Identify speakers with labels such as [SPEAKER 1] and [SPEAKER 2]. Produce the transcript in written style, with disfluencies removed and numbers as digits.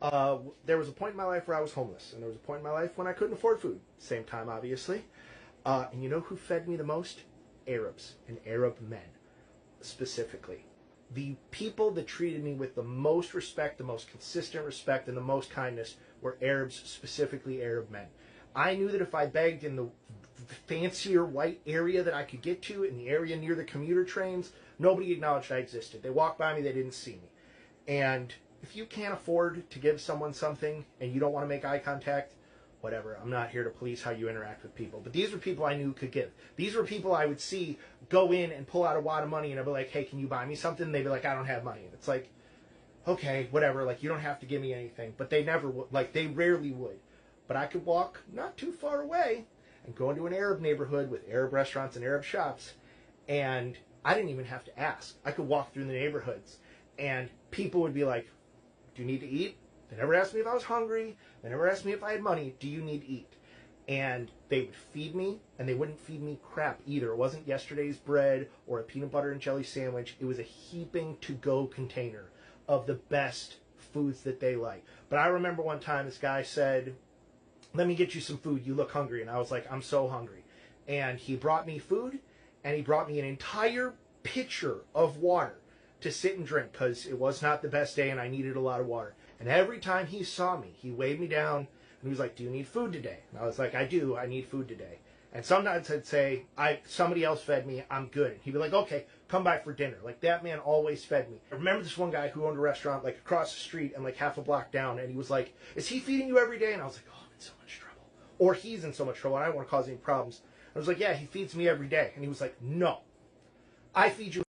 [SPEAKER 1] There was a point in my life where I was homeless, and there was a point in my life when I couldn't afford food. Same time, obviously. And you know who fed me the most? Arabs and Arab men, specifically. The people that treated me with the most respect, the most consistent respect, and the most kindness were Arabs, specifically Arab men. I knew that if I begged in the fancier white area that I could get to, in the area near the commuter trains, nobody acknowledged I existed. They walked by me, they didn't see me. And if you can't afford to give someone something and you don't want to make eye contact, whatever. I'm not here to police how you interact with people. But these were people I knew could give. These were people I would see go in and pull out a wad of money, and I'd be like, hey, can you buy me something? And they'd be like, I don't have money. And it's like, okay, whatever. Like, you don't have to give me anything. But they never would. Like, they rarely would. But I could walk not too far away and go into an Arab neighborhood with Arab restaurants and Arab shops, and I didn't even have to ask. I could walk through the neighborhoods, and people would be like, do you need to eat? They never asked me if I was hungry. They never asked me if I had money. Do you need to eat? And they would feed me, and they wouldn't feed me crap either. It wasn't yesterday's bread or a peanut butter and jelly sandwich. It was a heaping to-go container of the best foods that they like. But I remember one time this guy said, let me get you some food. You look hungry. And I was like, I'm so hungry. And he brought me food, and he brought me an entire pitcher of water to sit and drink because it was not the best day and I needed a lot of water. And every time he saw me, he waved me down and he was like, do you need food today? And I was like, I do. I need food today. And sometimes I'd say, somebody else fed me. I'm good. And he'd be like, okay, come back for dinner. Like, that man always fed me. I remember this one guy who owned a restaurant like across the street and like half a block down. And he was like, is he feeding you every day? And I was like, oh, I'm in so much trouble. Or he's in so much trouble. I don't want to cause any problems. I was like, yeah, he feeds me every day. And he was like, no, I feed you